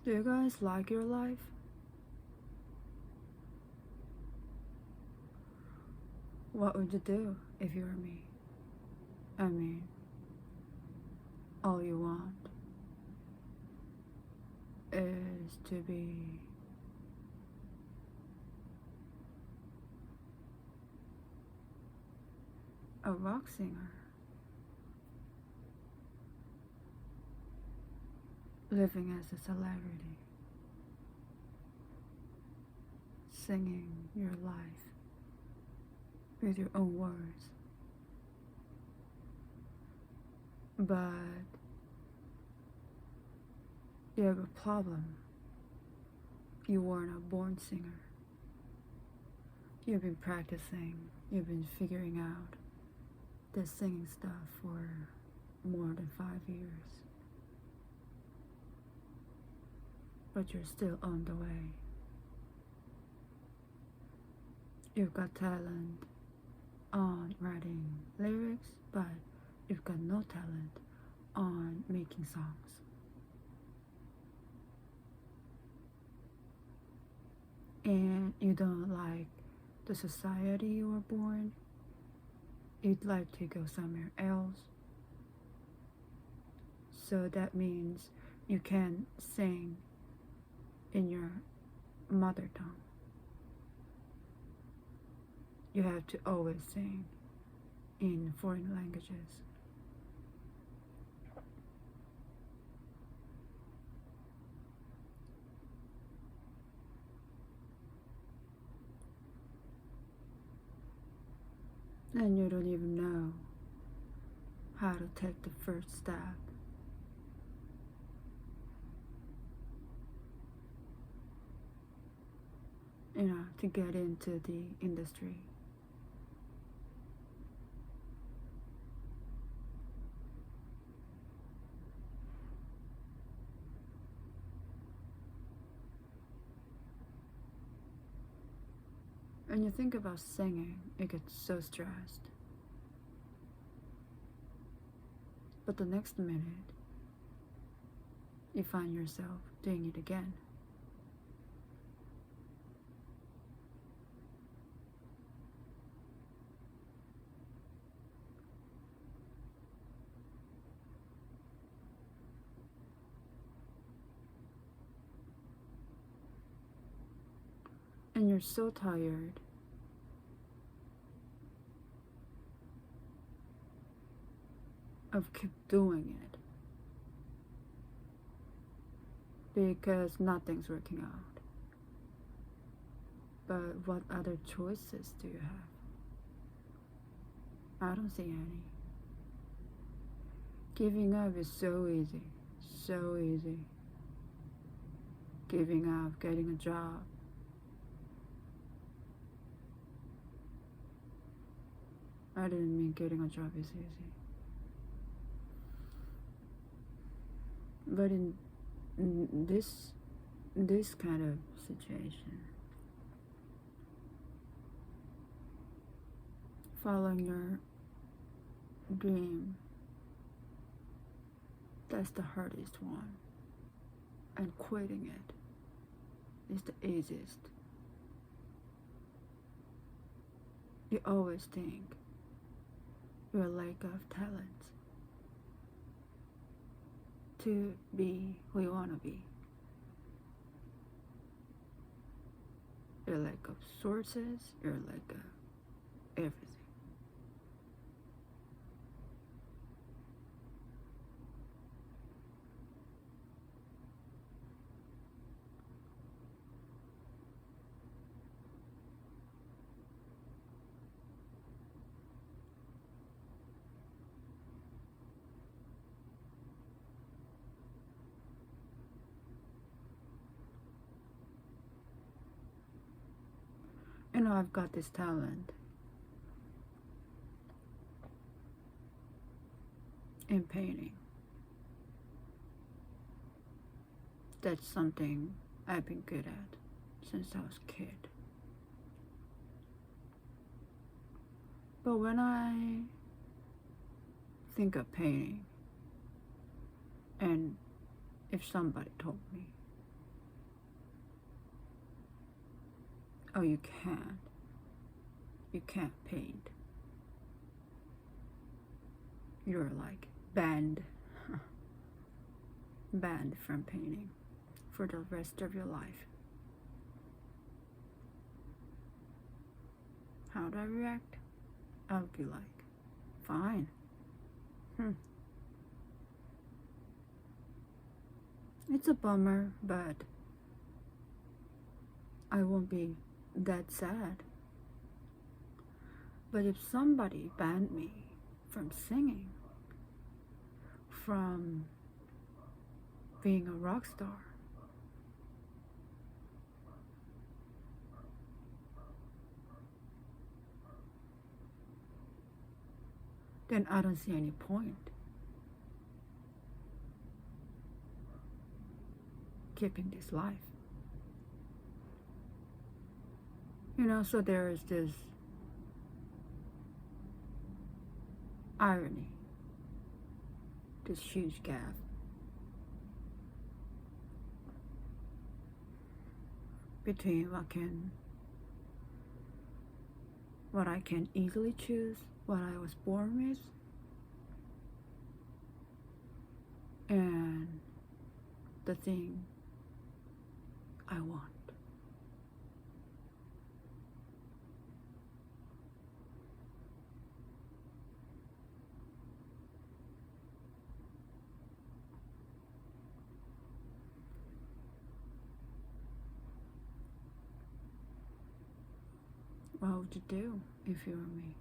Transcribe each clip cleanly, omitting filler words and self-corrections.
Do you guys like your life? What would you do if you were me? I mean, all you want is to be a rock singer, living as a celebrity, singing your life with your own words. But you have a problem. You weren't a born singer. You've been practicing, you've been figuring out the singing stuff for more than 5 years. But you're still on the way. You've got talent on writing lyrics, but you've got no talent on making songs. And you don't like the society you were born. You'd like to go somewhere else. So that means you can sing in your mother tongue. You have to always sing in foreign languages. And you don't even know how to take the first step. To get into the industry. When you think about singing, you get so stressed. But the next minute, you find yourself doing it again. And you're so tired of keep doing it because nothing's working out. But what other choices do you have? I don't see any. Giving up is so easy, so easy. Giving up, getting a job. I didn't mean getting a job is easy. But in this kind of situation, following your dream, that's the hardest one. And quitting it is the easiest. You always think your lack of talent to be who you want to be. Your lack of sources, your lack of everything. I've got this talent in painting. That's something I've been good at since I was a kid. But when I think of painting, and if somebody told me Oh, you can't. You can't paint. You're like banned. Banned from painting for the rest of your life. How do I react? I'll be like, fine. It's a bummer, but I won't be that sad. But if somebody banned me from singing, from being a rock star, then I don't see any point keeping this life. So there is this irony, this huge gap between what I can easily choose, what I was born with, and the thing I want. What would you do if you were me?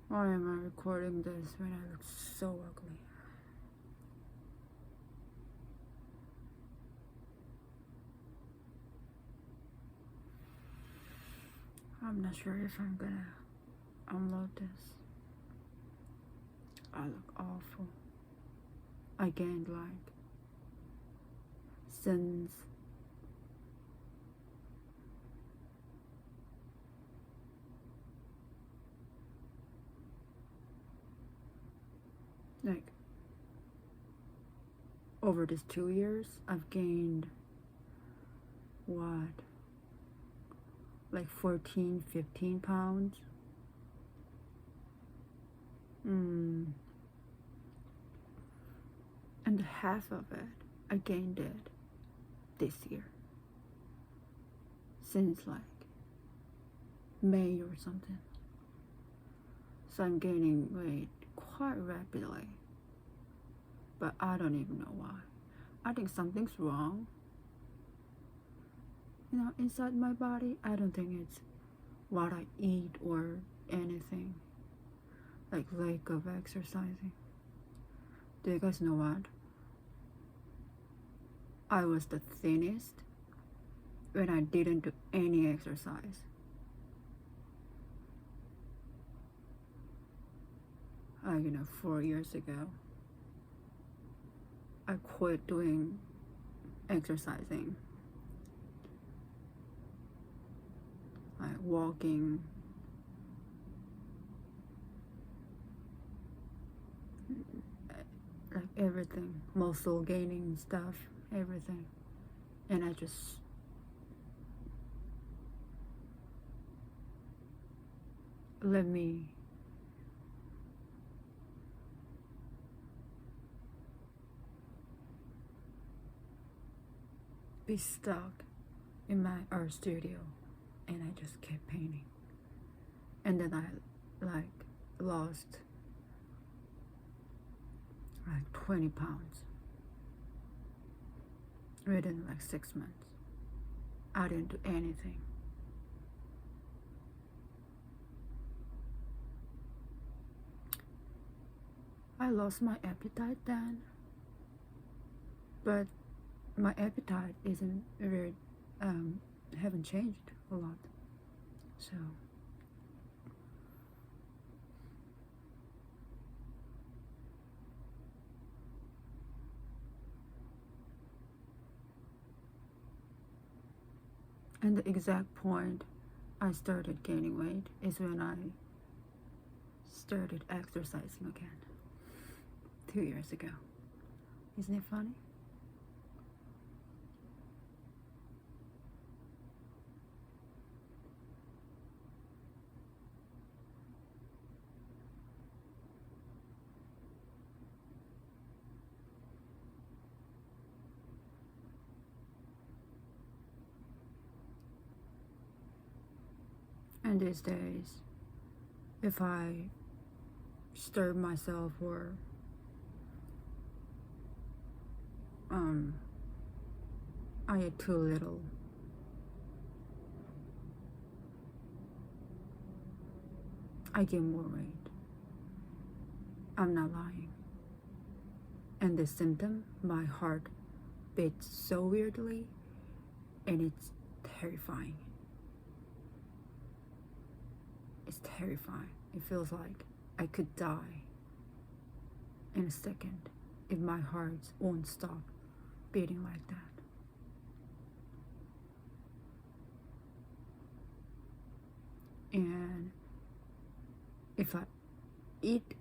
Why am I recording this when I look so ugly? I'm not sure if I'm gonna upload this. I look awful. I gained like since like over these 2 years, I've gained what, like 14, 15 pounds. And half of it, I gained it this year. Since like May or something. So I'm gaining weight quite rapidly. But I don't even know why. I think something's wrong. Inside my body. I don't think it's what I eat or anything. Like lack of exercising. Do you guys know what? I was the thinnest when I didn't do any exercise. Like 4 years ago, I quit doing exercising. Like walking, like everything, muscle gaining stuff, everything. And I just let me be stuck in my art studio, and I just kept painting. And then I like lost like 20 pounds within like 6 months. I didn't do anything. I lost my appetite then, but my appetite isn't very haven't changed a lot. So And the exact point I started gaining weight is when I started exercising again 2 years ago. Isn't it funny? And these days, if I disturb myself or I eat too little, I gain more weight. I'm not lying. And the symptom, my heart beats so weirdly, and it's terrifying. It's terrifying. It feels like I could die in a second if my heart won't stop beating like that. And if I eat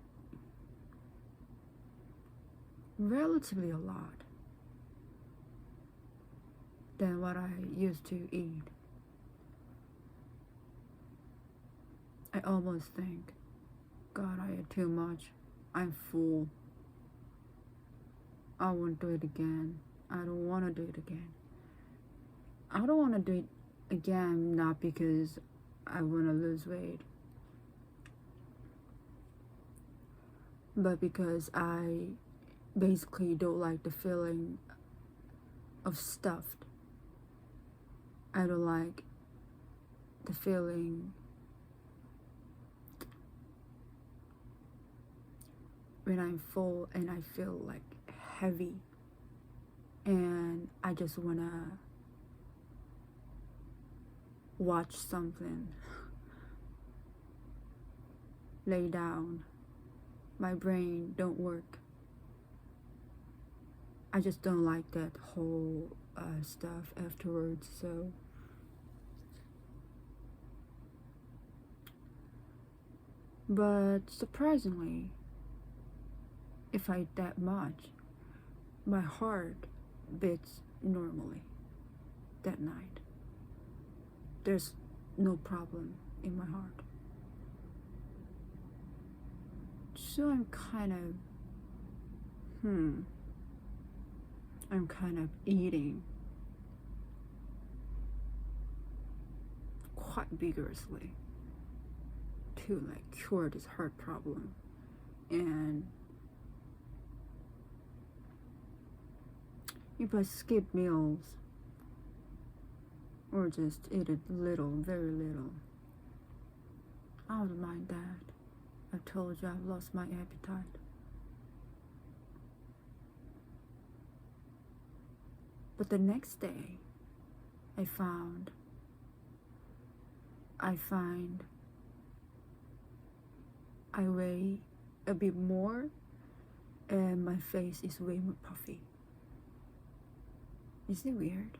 relatively a lot than what I used to eat, I almost think, God, I ate too much. I'm full. I won't do it again. I don't want to do it again. I don't want to do it again, not because I want to lose weight, but because I basically don't like the feeling of stuffed. I don't like the feeling when I'm full and I feel like heavy and I just wanna watch something, lay down. My brain don't work. I just don't like that whole stuff afterwards. So but surprisingly, if I eat that much, my heart beats normally that night. There's no problem in my heart. So I'm kind of eating quite vigorously to like cure this heart problem. And if I skip meals or just eat a little, very little, I don't mind that. I told you I've lost my appetite. But the next day, I find I weigh a bit more and my face is way more puffy. Is it weird?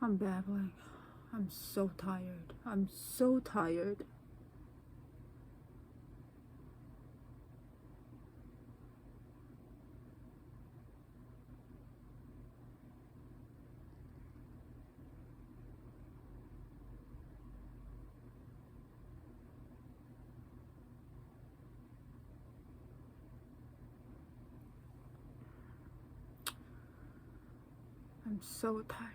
I'm babbling. I'm so tired. I'm so tired. I'm so tired.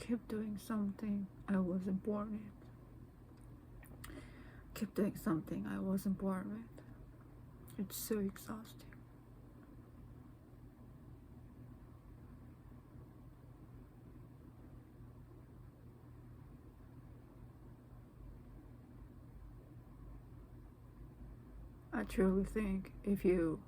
keep doing something I wasn't born with. Keep doing something I wasn't born with. It's so exhausting. I truly think if you're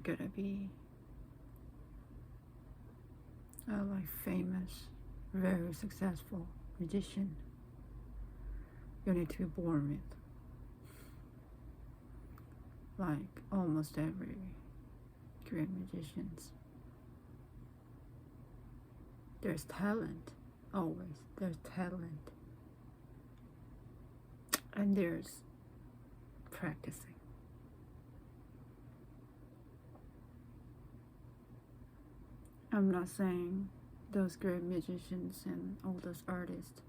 gonna be a like famous, very successful magician, you need to be born with. Like almost every great magicians, there's talent. Always there's talent, and there's practicing. I'm not saying those great magicians and all those artists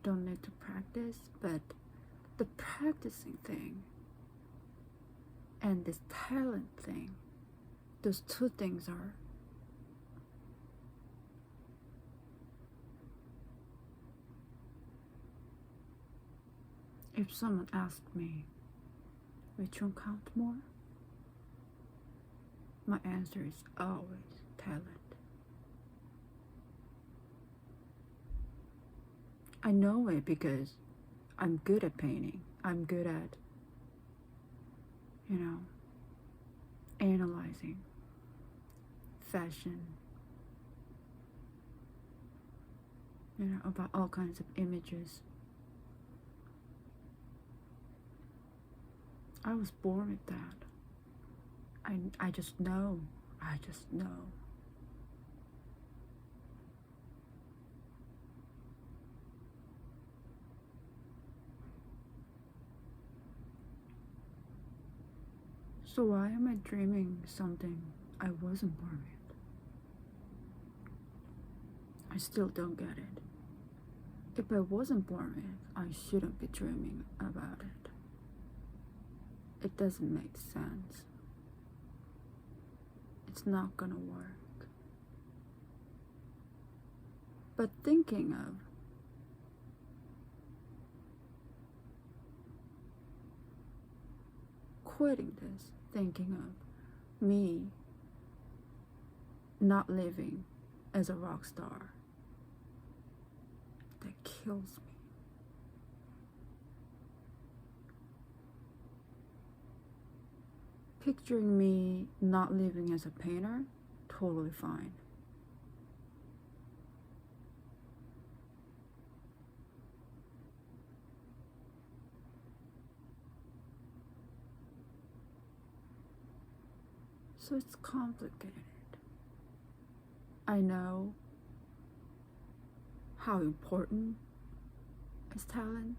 don't need to practice, but the practicing thing and this talent thing, those two things are if someone asked me which one counts more, my answer is always talent. I know it because I'm good at painting. I'm good at, analyzing fashion, about all kinds of images. I was born with that. I just know. I just know. So why am I dreaming something I wasn't born with? I still don't get it. If I wasn't born with, I shouldn't be dreaming about it. It doesn't make sense. It's not gonna work. But thinking of quitting this, thinking of me not living as a rock star, that kills me. Picturing me not living as a painter, totally fine. So it's complicated. I know how important is talent.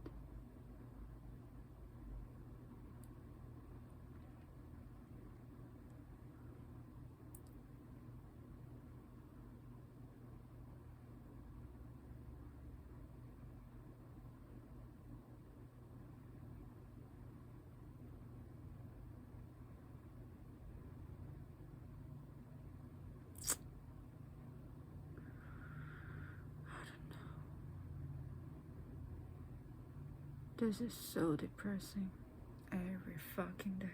This is so depressing every fucking day.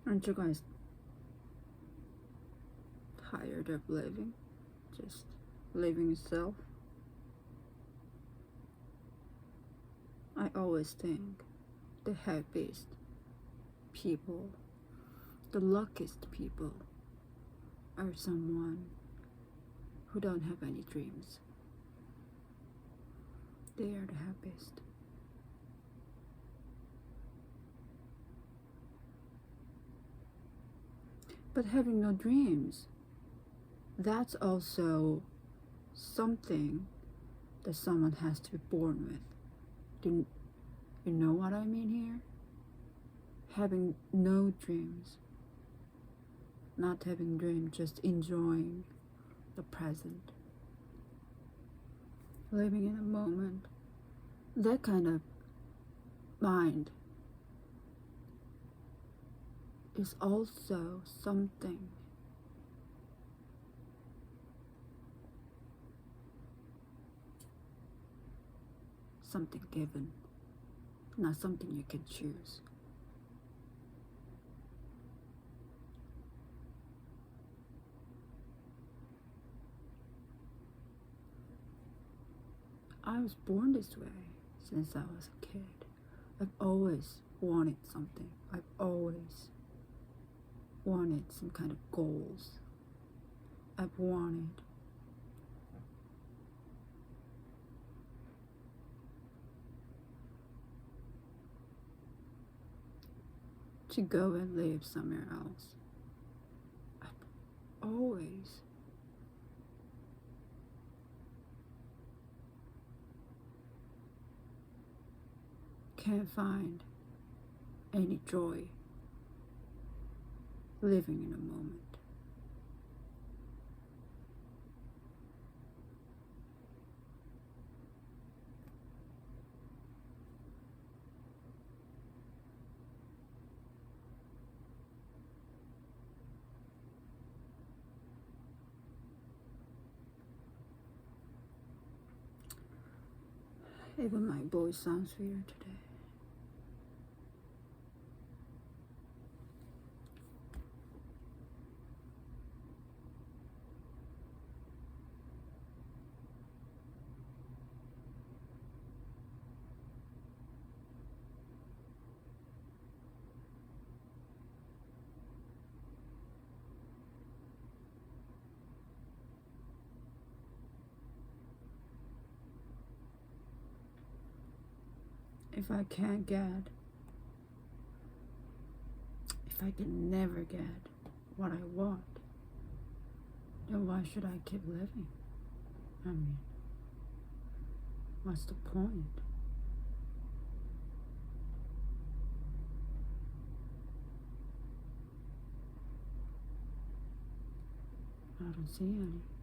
Aren't you guys tired of living? Just living yourself? I always think the happiest people, the luckiest people, are someone who don't have any dreams. They are the happiest. But having no dreams, that's also something that someone has to be born with. Do you know what I mean here? Having no dreams. not having dreams, just enjoying the present, living in a moment. That kind of mind is also something given, not something you can choose. I was born this way since I was a kid. I've always wanted something. I've always wanted some kind of goals. I've wanted to go and live somewhere else. I've always can't find any joy living in a moment. Even my voice sounds weird today. If I can never get what I want, then why should I keep living? I mean, what's the point? I don't see any.